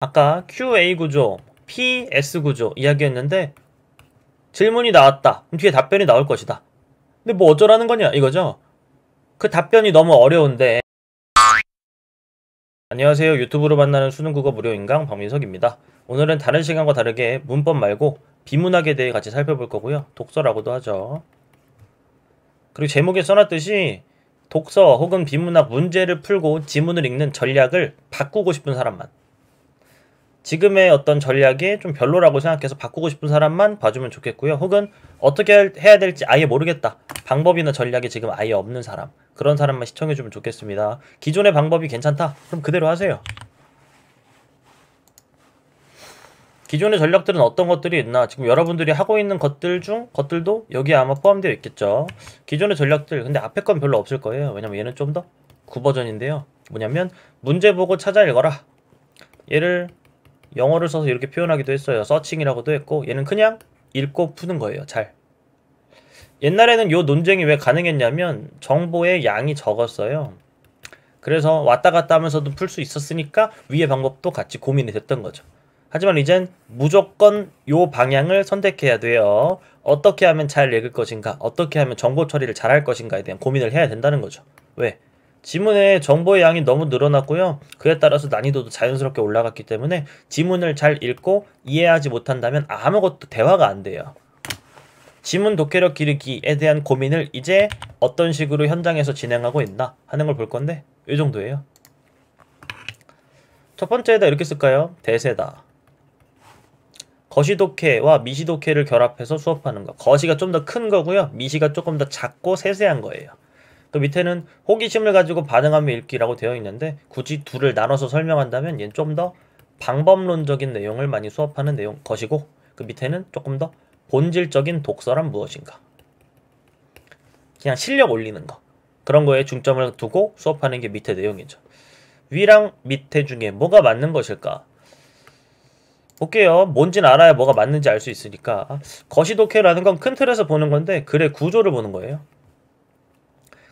아까 QA 구조, PS 구조 이야기했는데 질문이 나왔다. 그럼 뒤에 답변이 나올 것이다. 근데 뭐 어쩌라는 거냐 이거죠? 그 답변이 너무 어려운데. 안녕하세요. 유튜브로 만나는 수능국어 무료인강 박민석입니다. 오늘은 다른 시간과 다르게 문법 말고 비문학에 대해 같이 살펴볼 거고요. 독서라고도 하죠. 그리고 제목에 써놨듯이 독서 혹은 비문학 문제를 풀고 지문을 읽는 전략을 바꾸고 싶은 사람만, 지금의 어떤 전략이 좀 별로라고 생각해서 바꾸고 싶은 사람만 봐주면 좋겠고요. 혹은 어떻게 해야 될지 아예 모르겠다, 방법이나 전략이 지금 아예 없는 사람, 그런 사람만 시청해주면 좋겠습니다. 기존의 방법이 괜찮다? 그럼 그대로 하세요. 기존의 전략들은 어떤 것들이 있나, 지금 여러분들이 하고 있는 것들도 여기에 아마 포함되어 있겠죠. 기존의 전략들, 근데 앞에 건 별로 없을 거예요. 왜냐면 얘는 좀 더 구버전인데요. 뭐냐면 문제 보고 찾아 읽어라. 얘를 영어를 써서 이렇게 표현하기도 했어요. 서칭이라고도 했고, 얘는 그냥 읽고 푸는 거예요. 잘. 옛날에는 요 논쟁이 왜 가능했냐면 정보의 양이 적었어요. 그래서 왔다 갔다 하면서도 풀 수 있었으니까 위의 방법도 같이 고민이 됐던 거죠. 하지만 이젠 무조건 요 방향을 선택해야 돼요. 어떻게 하면 잘 읽을 것인가, 어떻게 하면 정보 처리를 잘 할 것인가에 대한 고민을 해야 된다는 거죠. 왜? 지문에 정보의 양이 너무 늘어났고요. 그에 따라서 난이도도 자연스럽게 올라갔기 때문에 지문을 잘 읽고 이해하지 못한다면 아무것도 대화가 안 돼요. 지문 독해력 기르기에 대한 고민을 이제 어떤 식으로 현장에서 진행하고 있나 하는 걸 볼 건데, 이 정도예요. 첫 번째에다 이렇게 쓸까요? 대세다. 거시 독해와 미시 독해를 결합해서 수업하는 거. 거시가 좀 더 큰 거고요. 미시가 조금 더 작고 세세한 거예요. 그 밑에는 호기심을 가지고 반응하며 읽기라고 되어 있는데, 굳이 둘을 나눠서 설명한다면 얘는 좀 더 방법론적인 내용을 많이 수업하는 것이고, 그 밑에는 조금 더 본질적인 독서란 무엇인가, 그냥 실력 올리는 거, 그런 거에 중점을 두고 수업하는 게 밑에 내용이죠. 위랑 밑에 중에 뭐가 맞는 것일까 볼게요. 뭔지는 알아야 뭐가 맞는지 알 수 있으니까. 거시독해라는 건 큰 틀에서 보는 건데 글의 구조를 보는 거예요.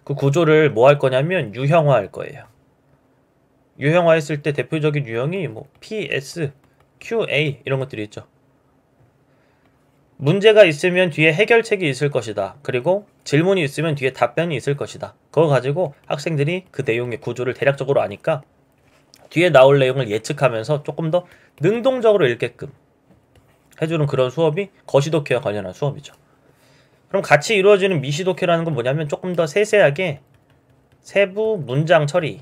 그 구조를 뭐 할 거냐면 유형화 할 거예요. 유형화 했을 때 대표적인 유형이 뭐 PS, QA 이런 것들이 있죠. 문제가 있으면 뒤에 해결책이 있을 것이다. 그리고 질문이 있으면 뒤에 답변이 있을 것이다. 그거 가지고 학생들이 그 내용의 구조를 대략적으로 아니까 뒤에 나올 내용을 예측하면서 조금 더 능동적으로 읽게끔 해주는 그런 수업이 거시독해와 관련한 수업이죠. 그럼 같이 이루어지는 미시독해라는 건 뭐냐면 조금 더 세세하게 세부 문장 처리,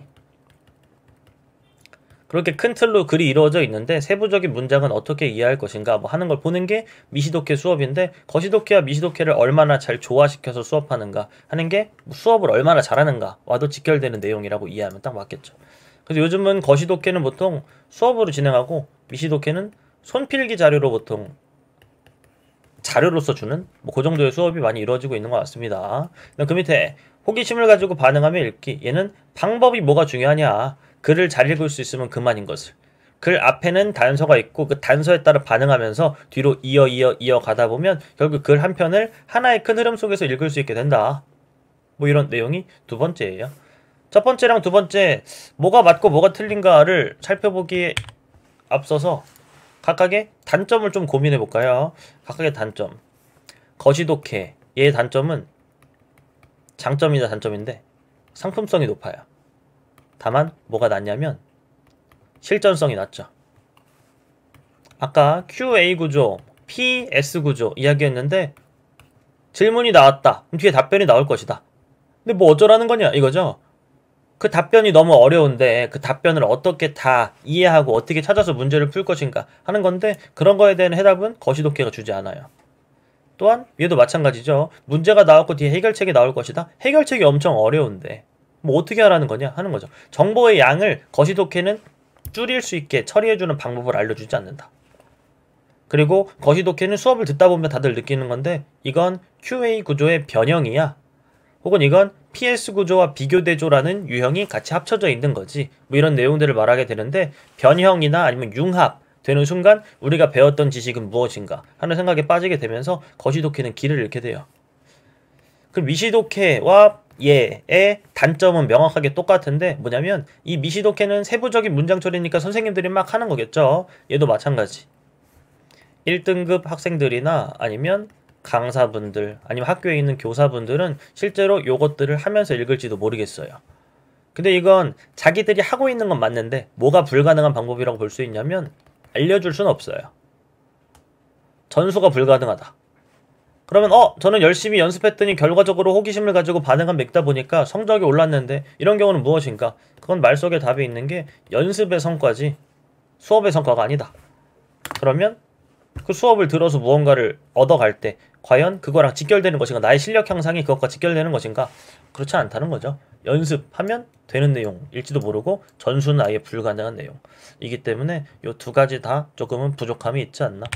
그렇게 큰 틀로 글이 이루어져 있는데 세부적인 문장은 어떻게 이해할 것인가 뭐 하는 걸 보는 게 미시독해 수업인데, 거시독해와 미시독해를 얼마나 잘 조화시켜서 수업하는가 하는 게 수업을 얼마나 잘하는가와도 직결되는 내용이라고 이해하면 딱 맞겠죠. 그래서 요즘은 거시독해는 보통 수업으로 진행하고 미시독해는 손필기 자료로 보통 자료로서 주는 뭐 그 정도의 수업이 많이 이루어지고 있는 것 같습니다. 그 밑에 호기심을 가지고 반응하며 읽기, 얘는 방법이 뭐가 중요하냐, 글을 잘 읽을 수 있으면 그만인 것을. 글 앞에는 단서가 있고 그 단서에 따라 반응하면서 뒤로 이어 가다 보면 결국 글 한 편을 하나의 큰 흐름 속에서 읽을 수 있게 된다. 뭐 이런 내용이 두 번째예요. 첫 번째랑 두 번째 뭐가 맞고 뭐가 틀린가를 살펴보기에 앞서서 각각의 단점을 좀 고민해 볼까요? 각각의 단점. 거시독해, 얘의 단점은 장점이자 단점인데 상품성이 높아요. 다만 뭐가 낮냐면 실전성이 낮죠. 아까 QA 구조, PS 구조 이야기했는데 질문이 나왔다. 그럼 뒤에 답변이 나올 것이다. 근데 뭐 어쩌라는 거냐 이거죠. 그 답변이 너무 어려운데 그 답변을 어떻게 다 이해하고 어떻게 찾아서 문제를 풀 것인가 하는 건데, 그런 거에 대한 해답은 거시독해가 주지 않아요. 또한 얘도 마찬가지죠. 문제가 나왔고 뒤에 해결책이 나올 것이다. 해결책이 엄청 어려운데 뭐 어떻게 하라는 거냐 하는 거죠. 정보의 양을 거시독해는 줄일 수 있게 처리해주는 방법을 알려주지 않는다. 그리고 거시독해는 수업을 듣다 보면 다들 느끼는 건데, 이건 QA 구조의 변형이야, 혹은 이건 PS 구조와 비교대조라는 유형이 같이 합쳐져 있는 거지, 뭐 이런 내용들을 말하게 되는데, 변형이나 아니면 융합 되는 순간 우리가 배웠던 지식은 무엇인가 하는 생각에 빠지게 되면서 거시독해는 길을 잃게 돼요. 그 미시독해와 얘의 단점은 명확하게 똑같은데 뭐냐면 이 미시도케는 세부적인 문장 처리니까 선생님들이 막 하는 거겠죠. 얘도 마찬가지. 1등급 학생들이나 아니면 강사분들 아니면 학교에 있는 교사분들은 실제로 요것들을 하면서 읽을지도 모르겠어요. 근데 이건 자기들이 하고 있는 건 맞는데 뭐가 불가능한 방법이라고 볼 수 있냐면 알려줄 수는 없어요. 전수가 불가능하다. 그러면 저는 열심히 연습했더니 결과적으로 호기심을 가지고 반응한 맥다 보니까 성적이 올랐는데 이런 경우는 무엇인가? 그건 말 속에 답이 있는 게 연습의 성과지 수업의 성과가 아니다. 그러면 그 수업을 들어서 무언가를 얻어갈 때 과연 그거랑 직결되는 것인가? 나의 실력 향상이 그것과 직결되는 것인가? 그렇지 않다는 거죠. 연습하면 되는 내용일지도 모르고 전수는 아예 불가능한 내용이기 때문에 이 두 가지 다 조금은 부족함이 있지 않나?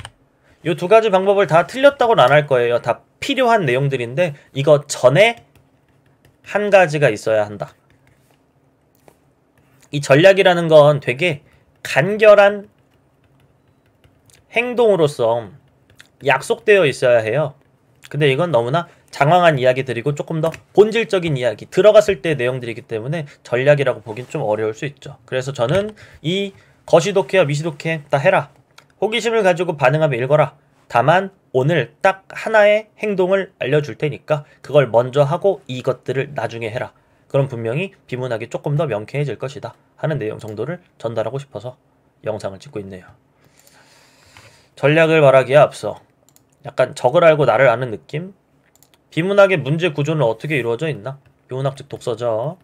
이 두 가지 방법을 다 틀렸다고는 안 할 거예요. 다 필요한 내용들인데 이거 전에 한 가지가 있어야 한다. 이 전략이라는 건 되게 간결한 행동으로서 약속되어 있어야 해요. 근데 이건 너무나 장황한 이야기들이고 조금 더 본질적인 이야기, 들어갔을 때 내용들이기 때문에 전략이라고 보긴 좀 어려울 수 있죠. 그래서 저는 이 거시독해와 미시독해 다 해라. 호기심을 가지고 반응하며 읽어라. 다만 오늘 딱 하나의 행동을 알려줄 테니까 그걸 먼저 하고 이것들을 나중에 해라. 그럼 분명히 비문학이 조금 더 명쾌해질 것이다 하는 내용 정도를 전달하고 싶어서 영상을 찍고 있네요. 전략을 말하기에 앞서 약간 적을 알고 나를 아는 느낌? 비문학의 문제 구조는 어떻게 이루어져 있나? 비문학 즉 독서죠.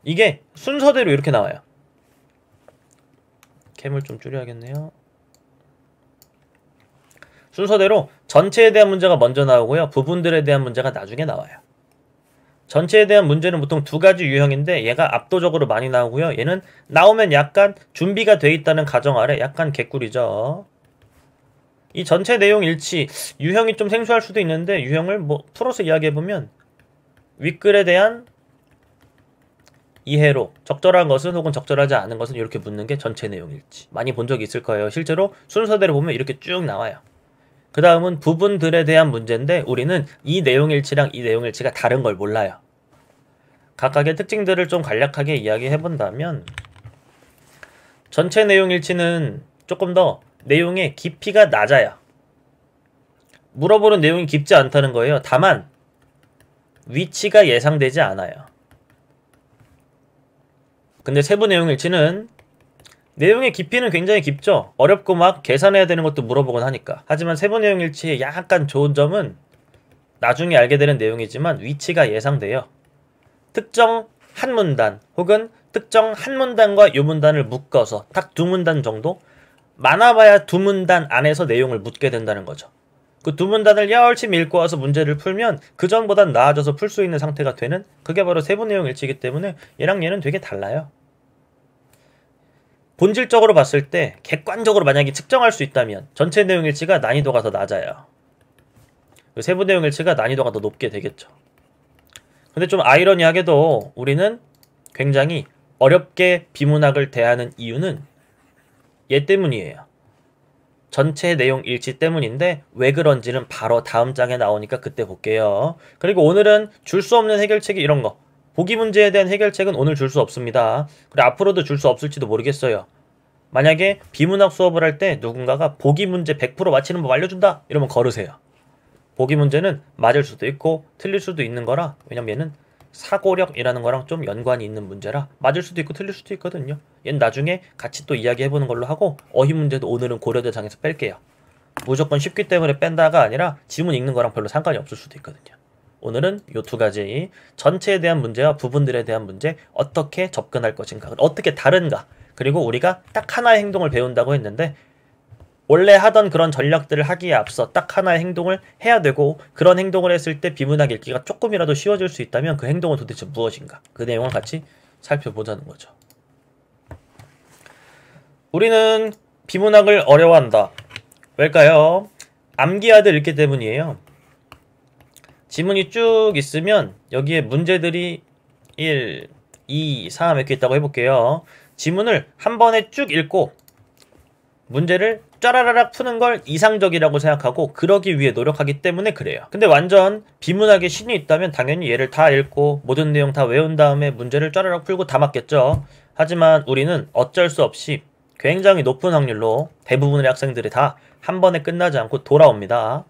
이게 순서대로 이렇게 나와요. 캠을 좀 줄여야겠네요. 순서대로 전체에 대한 문제가 먼저 나오고요. 부분들에 대한 문제가 나중에 나와요. 전체에 대한 문제는 보통 두 가지 유형인데 얘가 압도적으로 많이 나오고요. 얘는 나오면 약간 준비가 돼 있다는 가정 아래 약간 개꿀이죠. 이 전체 내용 일치, 유형이 좀 생소할 수도 있는데 유형을 뭐 풀어서 이야기해보면 윗글에 대한 이해로 적절한 것은 혹은 적절하지 않은 것은 이렇게 묻는 게 전체 내용 일치. 많이 본 적이 있을 거예요. 실제로 순서대로 보면 이렇게 쭉 나와요. 그 다음은 부분들에 대한 문제인데 우리는 이 내용 일치랑 이 내용 일치가 다른 걸 몰라요. 각각의 특징들을 좀 간략하게 이야기해본다면 전체 내용 일치는 조금 더 내용의 깊이가 낮아요. 물어보는 내용이 깊지 않다는 거예요. 다만 위치가 예상되지 않아요. 근데 세부 내용 일치는 내용의 깊이는 굉장히 깊죠. 어렵고 막 계산해야 되는 것도 물어보곤 하니까. 하지만 세부 내용 일치의 약간 좋은 점은 나중에 알게 되는 내용이지만 위치가 예상돼요. 특정 한 문단 혹은 특정 한 문단과 요 문단을 묶어서 딱 두 문단 정도? 많아봐야 두 문단 안에서 내용을 묻게 된다는 거죠. 그 두 문단을 열심히 읽고 와서 문제를 풀면 그 전보단 나아져서 풀 수 있는 상태가 되는 그게 바로 세부 내용 일치이기 때문에 얘랑 얘는 되게 달라요. 본질적으로 봤을 때 객관적으로 만약에 측정할 수 있다면 전체 내용 일치가 난이도가 더 낮아요. 세부 내용 일치가 난이도가 더 높게 되겠죠. 근데 좀 아이러니하게도 우리는 굉장히 어렵게 비문학을 대하는 이유는 얘 때문이에요. 전체 내용 일치 때문인데 왜 그런지는 바로 다음 장에 나오니까 그때 볼게요. 그리고 오늘은 줄 수 없는 해결책이 이런 거. 보기 문제에 대한 해결책은 오늘 줄 수 없습니다. 그리고 앞으로도 줄 수 없을지도 모르겠어요. 만약에 비문학 수업을 할 때 누군가가 보기 문제 100% 맞히는 법 알려준다 이러면 걸으세요. 보기 문제는 맞을 수도 있고 틀릴 수도 있는 거라 왜냐면 얘는 사고력이라는 거랑 좀 연관이 있는 문제라 맞을 수도 있고 틀릴 수도 있거든요. 얘는 나중에 같이 또 이야기해보는 걸로 하고 어휘 문제도 오늘은 고려대상에서 뺄게요. 무조건 쉽기 때문에 뺀다가 아니라 지문 읽는 거랑 별로 상관이 없을 수도 있거든요. 오늘은 요 두 가지 전체에 대한 문제와 부분들에 대한 문제 어떻게 접근할 것인가 어떻게 다른가 그리고 우리가 딱 하나의 행동을 배운다고 했는데 원래 하던 그런 전략들을 하기에 앞서 딱 하나의 행동을 해야 되고 그런 행동을 했을 때 비문학 읽기가 조금이라도 쉬워질 수 있다면 그 행동은 도대체 무엇인가 그 내용을 같이 살펴보자는 거죠. 우리는 비문학을 어려워한다. 왜일까요? 암기하듯 읽기 때문이에요. 지문이 쭉 있으면 여기에 문제들이 1, 2, 3 이렇게 있다고 해볼게요. 지문을 한 번에 쭉 읽고 문제를 짜라라락 푸는 걸 이상적이라고 생각하고 그러기 위해 노력하기 때문에 그래요. 근데 완전 비문학에 신이 있다면 당연히 얘를 다 읽고 모든 내용 다 외운 다음에 문제를 짜라락 풀고 다 맞겠죠. 하지만 우리는 어쩔 수 없이 굉장히 높은 확률로 대부분의 학생들이 다 한 번에 끝나지 않고 돌아옵니다.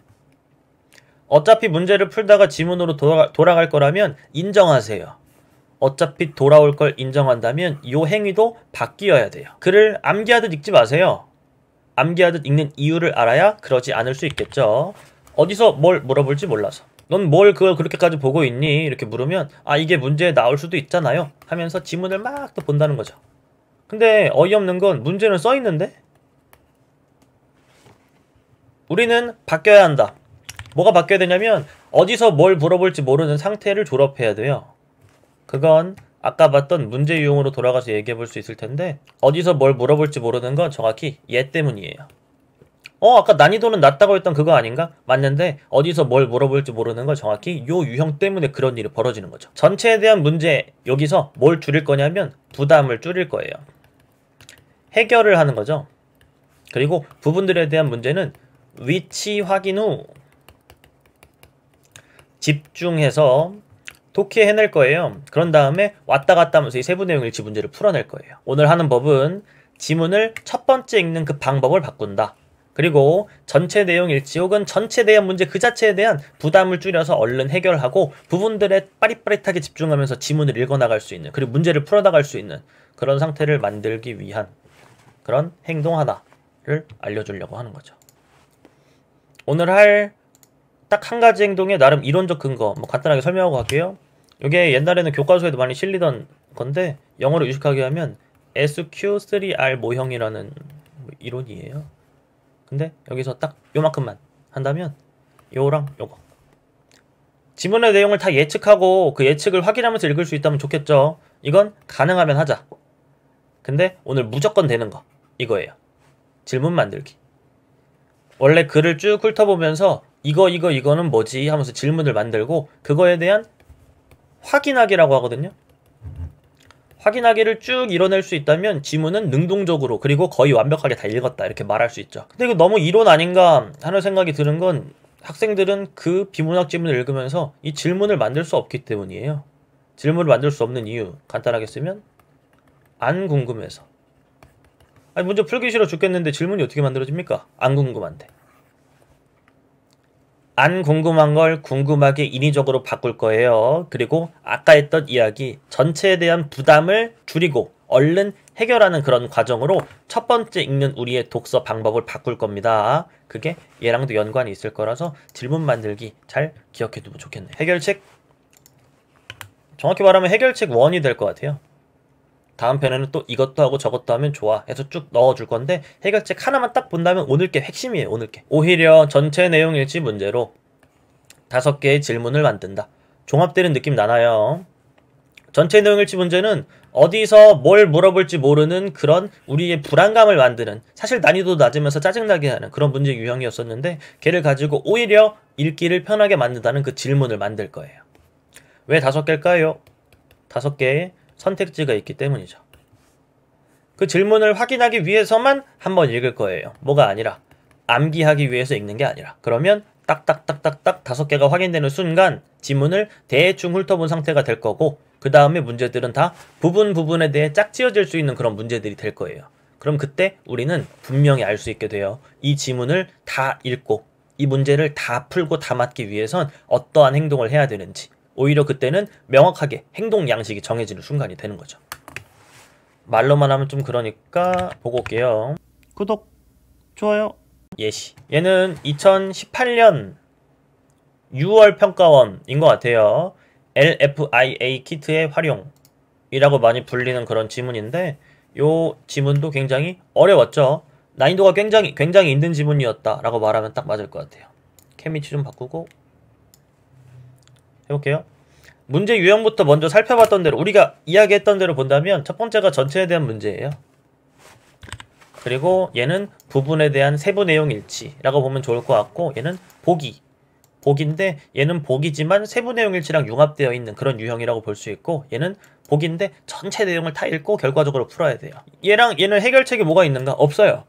어차피 문제를 풀다가 지문으로 돌아갈 거라면 인정하세요. 어차피 돌아올 걸 인정한다면 이 행위도 바뀌어야 돼요. 글을 암기하듯 읽지 마세요. 암기하듯 읽는 이유를 알아야 그러지 않을 수 있겠죠. 어디서 뭘 물어볼지 몰라서 넌 뭘 그걸 그렇게까지 보고 있니? 이렇게 물으면 아 이게 문제에 나올 수도 있잖아요 하면서 지문을 막 또 본다는 거죠. 근데 어이없는 건 문제는 써 있는데 우리는 바뀌어야 한다. 뭐가 바뀌어야 되냐면 어디서 뭘 물어볼지 모르는 상태를 졸업해야 돼요. 그건 아까 봤던 문제 유형으로 돌아가서 얘기해 볼 수 있을 텐데 어디서 뭘 물어볼지 모르는 건 정확히 얘 때문이에요. 아까 난이도는 낮다고 했던 그거 아닌가? 맞는데 어디서 뭘 물어볼지 모르는 건 정확히 요 유형 때문에 그런 일이 벌어지는 거죠. 전체에 대한 문제 여기서 뭘 줄일 거냐면 부담을 줄일 거예요. 해결을 하는 거죠. 그리고 부분들에 대한 문제는 위치 확인 후 집중해서 독해해낼 거예요. 그런 다음에 왔다 갔다 하면서 이 세부 내용 일치 문제를 풀어낼 거예요. 오늘 하는 법은 지문을 첫 번째 읽는 그 방법을 바꾼다. 그리고 전체 내용 일치 혹은 전체에 대한 문제 그 자체에 대한 부담을 줄여서 얼른 해결하고 부분들에 빠릿빠릿하게 집중하면서 지문을 읽어나갈 수 있는 그리고 문제를 풀어나갈 수 있는 그런 상태를 만들기 위한 그런 행동 하나를 알려주려고 하는 거죠. 오늘 할 딱 한 가지 행동에 나름 이론적 근거 간단하게 설명하고 갈게요. 이게 옛날에는 교과서에도 많이 실리던 건데 영어로 유식하게 하면 SQ3R 모형이라는 이론이에요. 근데 여기서 딱 요만큼만 한다면 요랑 요거 지문의 내용을 다 예측하고 그 예측을 확인하면서 읽을 수 있다면 좋겠죠. 이건 가능하면 하자. 근데 오늘 무조건 되는 거 이거예요. 질문 만들기. 원래 글을 쭉 훑어보면서 이거는 뭐지 하면서 질문을 만들고 그거에 대한 확인하기라고 하거든요. 확인하기를 쭉 이뤄낼 수 있다면 지문은 능동적으로 그리고 거의 완벽하게 다 읽었다 이렇게 말할 수 있죠. 근데 이거 너무 이론 아닌가 하는 생각이 드는 건 학생들은 그 비문학 지문을 읽으면서 이 질문을 만들 수 없기 때문이에요. 질문을 만들 수 없는 이유 간단하게 쓰면 안 궁금해서. 아니 문제 풀기 싫어 죽겠는데 질문이 어떻게 만들어집니까? 안 궁금한데. 안 궁금한 걸 궁금하게 인위적으로 바꿀 거예요. 그리고 아까 했던 이야기 전체에 대한 부담을 줄이고 얼른 해결하는 그런 과정으로 첫 번째 읽는 우리의 독서 방법을 바꿀 겁니다. 그게 얘랑도 연관이 있을 거라서 질문 만들기 잘 기억해 두면 좋겠네요. 해결책 정확히 말하면 해결책 1이 될 것 같아요. 다음 편에는 또 이것도 하고 저것도 하면 좋아 해서 쭉 넣어줄 건데 해결책 하나만 딱 본다면 오늘 게 핵심이에요. 오늘 게. 오히려 전체 내용 일치 문제로 5개의 질문을 만든다. 종합되는 느낌 나나요? 전체 내용 일치 문제는 어디서 뭘 물어볼지 모르는 그런 우리의 불안감을 만드는 사실 난이도 낮으면서 짜증나게 하는 그런 문제 유형이었었는데 걔를 가지고 오히려 읽기를 편하게 만든다는 그 질문을 만들 거예요. 왜 5개일까요? 5개의 선택지가 있기 때문이죠. 그 질문을 확인하기 위해서만 한번 읽을 거예요. 뭐가 아니라 암기하기 위해서 읽는 게 아니라 그러면 딱딱딱딱딱 5개가 확인되는 순간 지문을 대충 훑어본 상태가 될 거고 그 다음에 문제들은 다 부분에 대해 짝지어질 수 있는 그런 문제들이 될 거예요. 그럼 그때 우리는 분명히 알 수 있게 돼요. 이 지문을 다 읽고 이 문제를 다 풀고 다 맞기 위해선 어떠한 행동을 해야 되는지 오히려 그때는 명확하게 행동 양식이 정해지는 순간이 되는 거죠. 말로만 하면 좀 그러니까 보고 올게요. 구독, 좋아요, 예시. 얘는 2018년 6월 평가원인 것 같아요. LFIA 키트의 활용이라고 많이 불리는 그런 지문인데 요 지문도 굉장히 어려웠죠. 난이도가 굉장히 있는 지문이었다라고 말하면 딱 맞을 것 같아요. 케미치 좀 바꾸고 해볼게요. 문제 유형부터 먼저 살펴봤던 대로 우리가 이야기했던 대로 본다면 첫 번째가 전체에 대한 문제예요. 그리고 얘는 부분에 대한 세부 내용 일치라고 보면 좋을 것 같고 얘는 복인데 얘는 복이지만 세부 내용 일치랑 융합되어 있는 그런 유형이라고 볼 수 있고 얘는 복인데 전체 내용을 다 읽고 결과적으로 풀어야 돼요. 얘는 해결책이 뭐가 있는가? 없어요.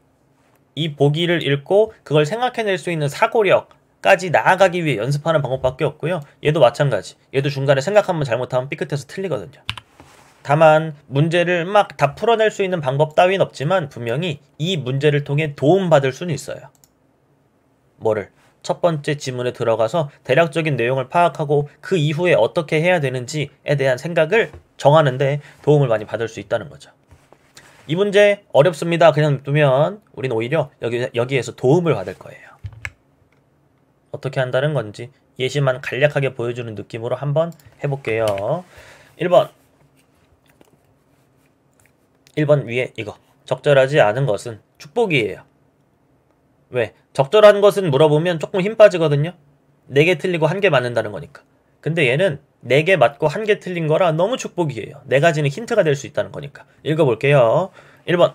이 보기를 읽고 그걸 생각해낼 수 있는 사고력까지 나아가기 위해 연습하는 방법밖에 없고요. 얘도 마찬가지. 얘도 중간에 생각 한번 잘못하면 삐끗해서 틀리거든요. 다만 문제를 막 다 풀어낼 수 있는 방법 따윈 없지만 분명히 이 문제를 통해 도움받을 수는 있어요. 뭐를? 첫 번째 지문에 들어가서 대략적인 내용을 파악하고 그 이후에 어떻게 해야 되는지에 대한 생각을 정하는데 도움을 많이 받을 수 있다는 거죠. 이 문제 어렵습니다. 그냥 냅두면 우린 오히려 여기에서 도움을 받을 거예요. 어떻게 한다는 건지 예시만 간략하게 보여주는 느낌으로 한번 해볼게요. 1번 위에 이거. 적절하지 않은 것은 축복이에요. 왜? 적절한 것은 물어보면 조금 힘 빠지거든요. 4개 틀리고 1개 맞는다는 거니까. 근데 얘는 4개 맞고 1개 틀린 거라 너무 축복이에요. 4가지는 힌트가 될 수 있다는 거니까. 읽어볼게요. 1번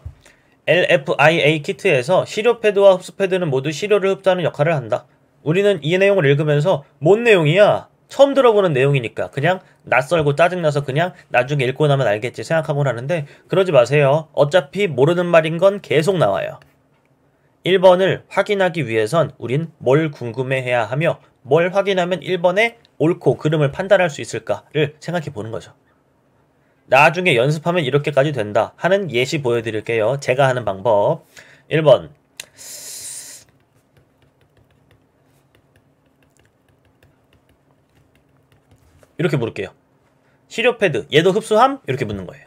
LFIA 키트에서 시료 패드와 흡수 패드는 모두 시료를 흡수하는 역할을 한다. 우리는 이 내용을 읽으면서 뭔 내용이야? 처음 들어보는 내용이니까 그냥 낯설고 짜증나서 그냥 나중에 읽고 나면 알겠지 생각하곤 하는데 그러지 마세요. 어차피 모르는 말인 건 계속 나와요. 1번을 확인하기 위해선 우린 뭘 궁금해해야 하며 뭘 확인하면 1번에 옳고 그름을 판단할 수 있을까를 생각해 보는 거죠. 나중에 연습하면 이렇게까지 된다 하는 예시 보여드릴게요. 제가 하는 방법. 1번 이렇게 물을게요. 시료 패드 얘도 흡수함? 이렇게 묻는 거예요.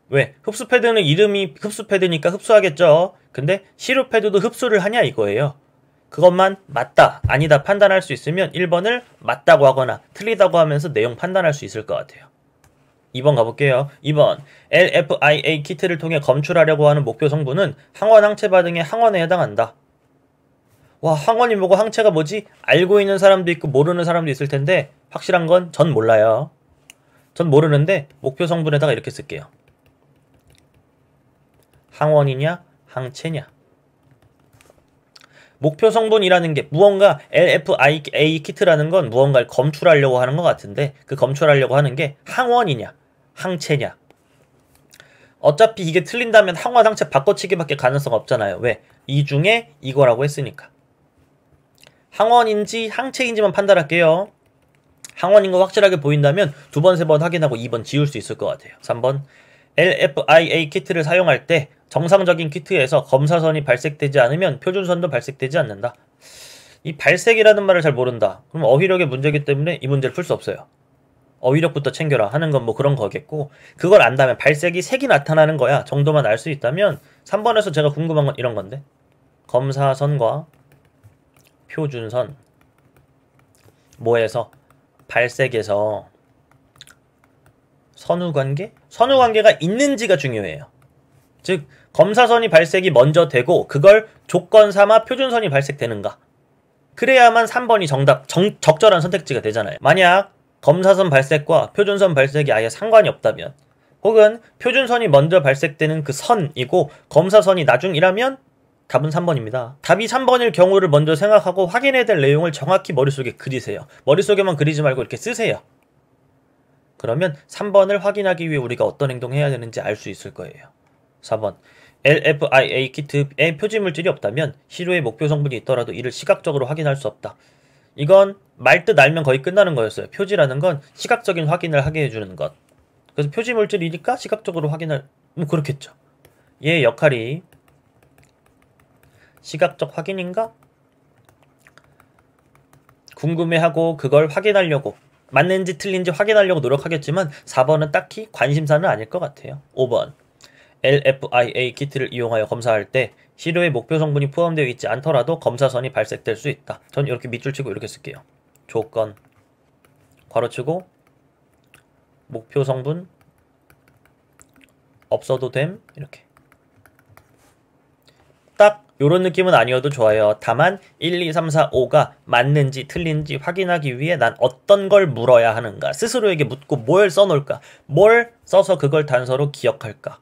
왜? 흡수 패드는 이름이 흡수 패드니까 흡수하겠죠. 근데 시료 패드도 흡수를 하냐 이거예요. 그것만 맞다 아니다 판단할 수 있으면 1번을 맞다고 하거나 틀리다고 하면서 내용 판단할 수 있을 것 같아요. 2번 가볼게요. 2번 LFIA 키트를 통해 검출하려고 하는 목표 성분은 항원 항체 반응의 항원에 해당한다. 와, 항원이 뭐고 항체가 뭐지? 알고 있는 사람도 있고 모르는 사람도 있을 텐데 확실한 건 전 몰라요. 전 모르는데 목표 성분에다가 이렇게 쓸게요. 항원이냐 항체냐. 목표 성분이라는 게 무언가 LFIA 키트라는 건 무언가를 검출하려고 하는 것 같은데 그 검출하려고 하는 게 항원이냐 항체냐. 어차피 이게 틀린다면 항원 항체 바꿔치기밖에 가능성 없잖아요. 왜? 이 중에 이거라고 했으니까. 항원인지 항체인지만 판단할게요. 항원인 거 확실하게 보인다면 2번, 3번 확인하고 2번 지울 수 있을 것 같아요. 3번 LFIA 키트를 사용할 때 정상적인 키트에서 검사선이 발색되지 않으면 표준선도 발색되지 않는다. 이 발색이라는 말을 잘 모른다. 그럼 어휘력의 문제이기 때문에 이 문제를 풀 수 없어요. 어휘력부터 챙겨라 하는 건 뭐 그런 거겠고 그걸 안다면 발색이 색이 나타나는 거야 정도만 알 수 있다면 3번에서 제가 궁금한 건 이런 건데 검사선과 표준선 뭐에서 발색에서 선후관계? 선후관계가 있는지가 중요해요. 즉 검사선이 발색이 먼저 되고 그걸 조건 삼아 표준선이 발색되는가. 그래야만 3번이 적절한 선택지가 되잖아요. 만약 검사선 발색과 표준선 발색이 아예 상관이 없다면 혹은 표준선이 먼저 발색되는 그 선이고 검사선이 나중이라면 답은 3번입니다. 답이 3번일 경우를 먼저 생각하고 확인해야 될 내용을 정확히 머릿속에 그리세요. 머릿속에만 그리지 말고 이렇게 쓰세요. 그러면 3번을 확인하기 위해 우리가 어떤 행동을 해야 되는지 알 수 있을 거예요. 4번 LFIA 키트에 표지물질이 없다면 시료의 목표 성분이 있더라도 이를 시각적으로 확인할 수 없다. 이건 말 뜻 알면 거의 끝나는 거였어요. 표지라는 건 시각적인 확인을 하게 해주는 것. 그래서 표지물질이니까 시각적으로 확인할 뭐 그렇겠죠. 얘의 역할이 시각적 확인인가? 궁금해하고 그걸 확인하려고 맞는지 틀린지 확인하려고 노력하겠지만 4번은 딱히 관심사는 아닐 것 같아요. 5번 LFIA 키트를 이용하여 검사할 때 시료의 목표 성분이 포함되어 있지 않더라도 검사선이 발색될 수 있다. 전 이렇게 밑줄 치고 이렇게 쓸게요. 조건 괄호치고 목표 성분 없어도 됨 이렇게 딱 요런 느낌은 아니어도 좋아요. 다만 1, 2, 3, 4, 5가 맞는지 틀린지 확인하기 위해 난 어떤 걸 물어야 하는가 스스로에게 묻고 뭘 써놓을까 뭘 써서 그걸 단서로 기억할까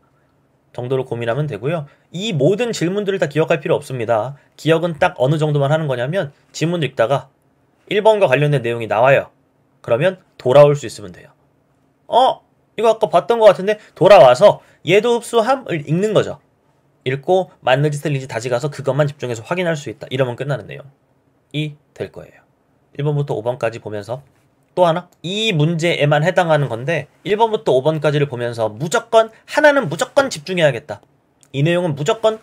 정도로 고민하면 되고요. 이 모든 질문들을 다 기억할 필요 없습니다. 기억은 딱 어느 정도만 하는 거냐면 지문을 읽다가 1번과 관련된 내용이 나와요. 그러면 돌아올 수 있으면 돼요. 이거 아까 봤던 것 같은데 돌아와서 얘도 흡수함을 읽는 거죠. 읽고 맞는지 틀린지 다시 가서 그것만 집중해서 확인할 수 있다. 이러면 끝나는 내용이 될 거예요. 1번부터 5번까지 보면서 또 하나 이 문제에만 해당하는 건데 1번부터 5번까지를 보면서 무조건 하나는 무조건 집중해야겠다. 이 내용은 무조건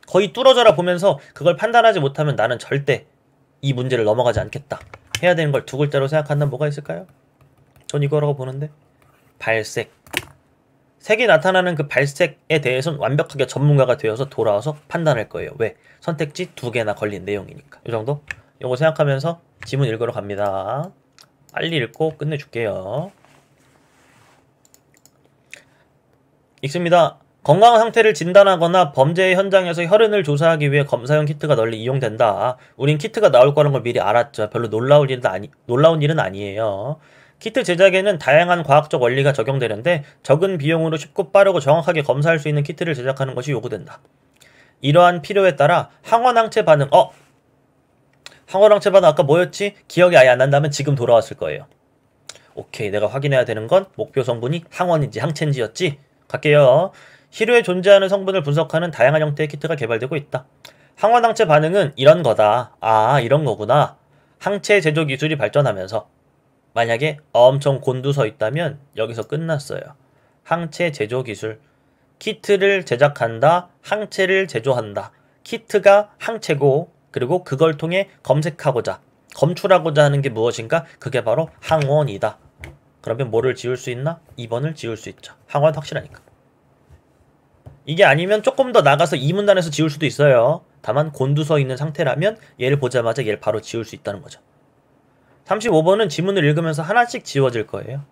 거의 뚫어져라 보면서 그걸 판단하지 못하면 나는 절대 이 문제를 넘어가지 않겠다. 해야 되는 걸 두 글자로 생각한다면 뭐가 있을까요? 전 이거라고 보는데 발색. 색이 나타나는 그 발색에 대해서는 완벽하게 전문가가 되어서 돌아와서 판단할 거예요. 왜? 선택지 2개나 걸린 내용이니까. 이 정도? 요거 생각하면서 지문 읽으러 갑니다. 빨리 읽고 끝내줄게요. 읽습니다. 건강 상태를 진단하거나 범죄의 현장에서 혈흔을 조사하기 위해 검사용 키트가 널리 이용된다. 우린 키트가 나올 거라는 걸 미리 알았죠. 별로 놀라운 일은 아니에요. 키트 제작에는 다양한 과학적 원리가 적용되는데 적은 비용으로 쉽고 빠르고 정확하게 검사할 수 있는 키트를 제작하는 것이 요구된다. 이러한 필요에 따라 항원항체 반응, 항원항체 반응 아까 뭐였지? 기억이 아예 안 난다면 지금 돌아왔을 거예요. 오케이, 내가 확인해야 되는 건 목표 성분이 항원인지 항체인지였지? 갈게요. 시료에 존재하는 성분을 분석하는 다양한 형태의 키트가 개발되고 있다. 항원항체 반응은 이런 거다. 아, 이런 거구나. 항체 제조 기술이 발전하면서 만약에 엄청 곤두서 있다면 여기서 끝났어요. 항체 제조 기술. 키트를 제작한다. 항체를 제조한다. 키트가 항체고 그리고 그걸 통해 검색하고자 검출하고자 하는 게 무엇인가? 그게 바로 항원이다. 그러면 뭐를 지울 수 있나? 2번을 지울 수 있죠. 항원 확실하니까. 이게 아니면 조금 더 나가서 이 문단에서 지울 수도 있어요. 다만 곤두서 있는 상태라면 얘를 보자마자 얘를 바로 지울 수 있다는 거죠. 35번은 지문을 읽으면서 하나씩 지워질 거예요.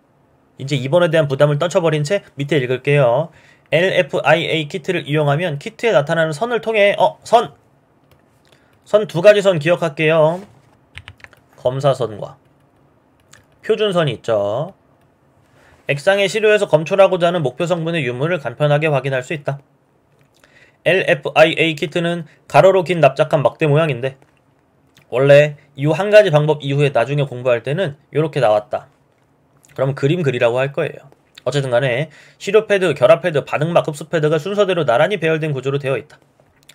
이제 2번에 대한 부담을 떨쳐버린 채 밑에 읽을게요. LFIA 키트를 이용하면 키트에 나타나는 선을 통해 선 2가지 선 기억할게요. 검사선과 표준선이 있죠. 액상의 시료에서 검출하고자 하는 목표 성분의 유무를 간편하게 확인할 수 있다. LFIA 키트는 가로로 긴 납작한 막대 모양인데 원래 이 한 가지 방법 이후에 나중에 공부할 때는 이렇게 나왔다. 그럼 그림 그리라고 할 거예요. 어쨌든 간에 시료 패드, 결합 패드, 반응막, 흡수 패드가 순서대로 나란히 배열된 구조로 되어 있다.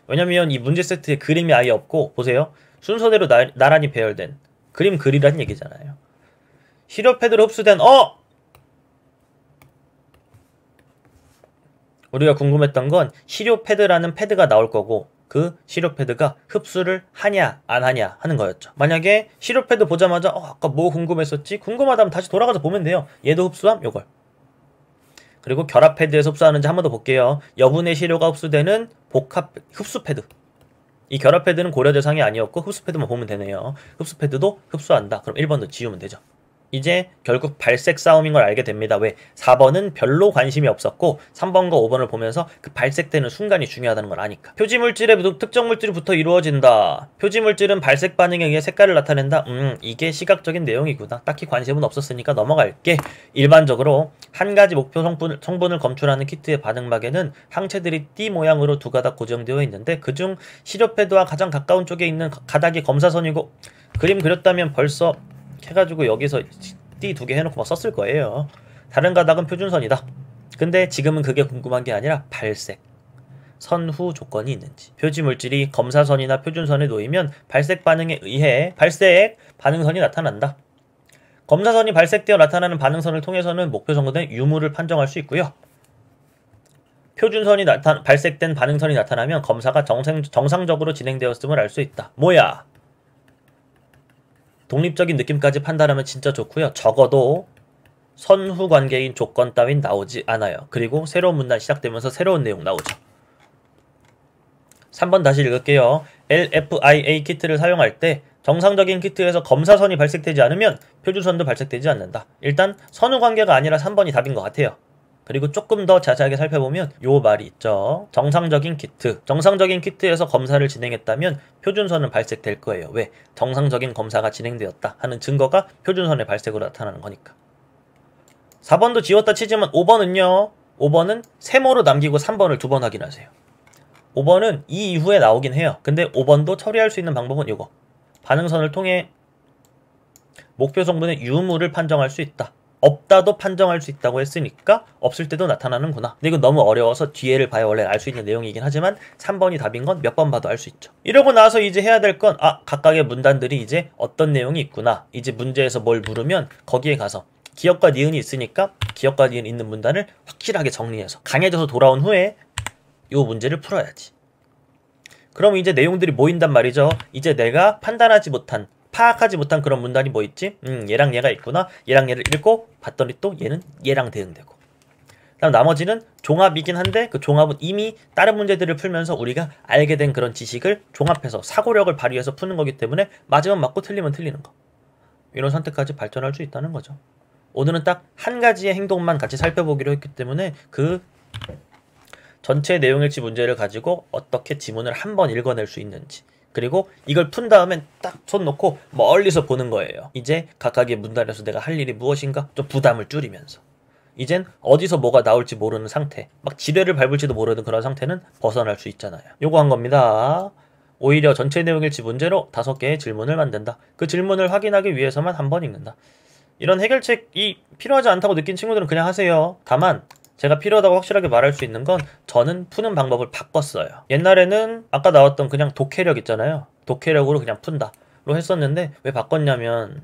왜냐면 이 문제 세트에 그림이 아예 없고 보세요. 순서대로 나란히 배열된 그림 그리라는 얘기잖아요. 시료 패드로 흡수된 우리가 궁금했던 건 시료 패드라는 패드가 나올 거고 그 시료 패드가 흡수를 하냐 안 하냐 하는 거였죠. 만약에 시료 패드 보자마자 아까 뭐 궁금했었지? 궁금하다면 다시 돌아가서 보면 돼요. 얘도 흡수함? 요걸. 그리고 결합 패드에서 흡수하는지 한 번 더 볼게요. 여분의 시료가 흡수되는 복합 흡수 패드. 이 결합 패드는 고려 대상이 아니었고 흡수 패드만 보면 되네요. 흡수 패드도 흡수한다. 그럼 1번도 지우면 되죠. 이제 결국 발색 싸움인 걸 알게 됩니다. 왜? 4번은 별로 관심이 없었고 3번과 5번을 보면서 그 발색되는 순간이 중요하다는 걸 아니까. 표지물질에 특정 물질부터 이루어진다. 표지물질은 발색 반응에 의해 색깔을 나타낸다. 이게 시각적인 내용이구나. 딱히 관심은 없었으니까 넘어갈게. 일반적으로 한 가지 목표 성분을 검출하는 키트의 반응막에는 항체들이 띠 모양으로 두 가닥 고정되어 있는데 그중 시료 패드와 가장 가까운 쪽에 있는 가닥이 검사선이고 그림 그렸다면 벌써 해가지고 여기서 띠 2개 해놓고 막 썼을 거예요. 다른 가닥은 표준선이다. 근데 지금은 그게 궁금한 게 아니라 발색. 선후 조건이 있는지. 표지물질이 검사선이나 표준선에 놓이면 발색 반응에 의해 발색 반응선이 나타난다. 검사선이 발색되어 나타나는 반응선을 통해서는 목표 성분의 유무를 판정할 수 있고요. 표준선이 발색된 반응선이 나타나면 검사가 정상적으로 진행되었음을 알 수 있다. 뭐야? 독립적인 느낌까지 판단하면 진짜 좋고요. 적어도 선후 관계인 조건 따윈 나오지 않아요. 그리고 새로운 문단 시작되면서 새로운 내용 나오죠. 3번 다시 읽을게요. LFIA 키트를 사용할 때 정상적인 키트에서 검사선이 발색되지 않으면 표준선도 발색되지 않는다. 일단 선후 관계가 아니라 3번이 답인 것 같아요. 그리고 조금 더 자세하게 살펴보면 요 말이 있죠. 정상적인 키트. 정상적인 키트에서 검사를 진행했다면 표준선은 발색될 거예요. 왜? 정상적인 검사가 진행되었다 하는 증거가 표준선의 발색으로 나타나는 거니까. 4번도 지웠다 치지만 5번은요. 5번은 세모로 남기고 3번을 2번 확인하세요. 5번은 이 이후에 나오긴 해요. 근데 5번도 처리할 수 있는 방법은 이거. 반응선을 통해 목표 성분의 유무를 판정할 수 있다. 없다도 판정할 수 있다고 했으니까 없을 때도 나타나는구나. 근데 이건 너무 어려워서 뒤에를 봐야 원래 알 수 있는 내용이긴 하지만 3번이 답인 건 몇 번 봐도 알 수 있죠. 이러고 나서 이제 해야 될 건 각각의 문단들이 이제 어떤 내용이 있구나. 이제 문제에서 뭘 물으면 거기에 가서 기역과 니은이 있으니까 기역과 니은 있는 문단을 확실하게 정리해서 강해져서 돌아온 후에 이 문제를 풀어야지. 그럼 이제 내용들이 모인단 말이죠. 이제 내가 판단하지 못한, 파악하지 못한 그런 문단이 뭐 있지? 얘랑 얘가 있구나. 얘랑 얘를 읽고 봤더니 또 얘는 얘랑 대응되고. 그다음 나머지는 종합이긴 한데 그 종합은 이미 다른 문제들을 풀면서 우리가 알게 된 그런 지식을 종합해서 사고력을 발휘해서 푸는 거기 때문에 맞으면 맞고 틀리면 틀리는 거. 이런 선택까지 발전할 수 있다는 거죠. 오늘은 딱 한 가지의 행동만 같이 살펴보기로 했기 때문에 그 전체 내용일치 문제를 가지고 어떻게 지문을 한번 읽어낼 수 있는지, 그리고 이걸 푼 다음엔 딱 손 놓고 멀리서 보는 거예요. 이제 각각의 문단에서 내가 할 일이 무엇인가 좀 부담을 줄이면서 이젠 어디서 뭐가 나올지 모르는 상태, 막 지뢰를 밟을지도 모르는 그런 상태는 벗어날 수 있잖아요. 요거 한 겁니다. 오히려 전체 내용일치 문제로 5개의 질문을 만든다. 그 질문을 확인하기 위해서만 한 번 읽는다. 이런 해결책이 필요하지 않다고 느낀 친구들은 그냥 하세요. 다만 제가 필요하다고 확실하게 말할 수 있는 건 저는 푸는 방법을 바꿨어요. 옛날에는 아까 나왔던 그냥 독해력 있잖아요. 독해력으로 그냥 푼다로 했었는데 왜 바꿨냐면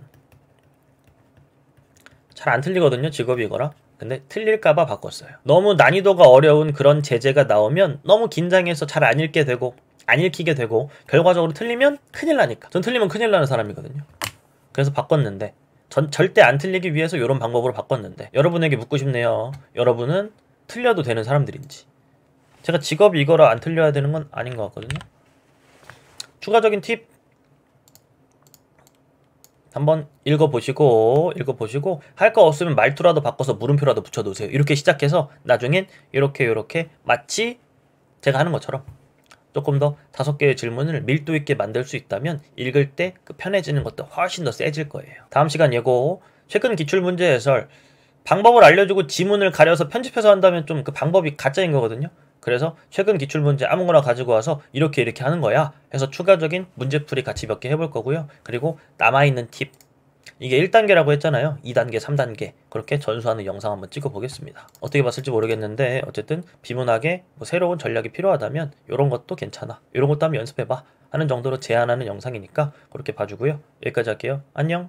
잘 안 틀리거든요. 직업이 이거라. 근데 틀릴까봐 바꿨어요. 너무 난이도가 어려운 그런 제재가 나오면 너무 긴장해서 잘 안 읽게 되고 안 읽히게 되고 결과적으로 틀리면 큰일 나니까. 전 틀리면 큰일 나는 사람이거든요. 그래서 바꿨는데 전 절대 안 틀리기 위해서 이런 방법으로 바꿨는데 여러분에게 묻고 싶네요. 여러분은 틀려도 되는 사람들인지. 제가 직업이 이거라 안 틀려야 되는 건 아닌 것 같거든요. 추가적인 팁 한번 읽어보시고 할 거 없으면 말투라도 바꿔서 물음표라도 붙여놓으세요. 이렇게 시작해서 나중엔 이렇게 마치 제가 하는 것처럼 조금 더 5개의 질문을 밀도 있게 만들 수 있다면 읽을 때 그 편해지는 것도 훨씬 더 세질 거예요. 다음 시간 예고. 최근 기출문제 해설. 방법을 알려주고 지문을 가려서 편집해서 한다면 좀 그 방법이 가짜인 거거든요. 그래서 최근 기출문제 아무거나 가지고 와서 이렇게 하는 거야 해서 추가적인 문제풀이 같이 몇 개 해볼 거고요. 그리고 남아있는 팁. 이게 1단계라고 했잖아요. 2단계, 3단계 그렇게 전수하는 영상 한번 찍어보겠습니다. 어떻게 봤을지 모르겠는데 어쨌든 비문학에 뭐 새로운 전략이 필요하다면 이런 것도 괜찮아. 이런 것도 한번 연습해봐 하는 정도로 제안하는 영상이니까 그렇게 봐주고요. 여기까지 할게요. 안녕.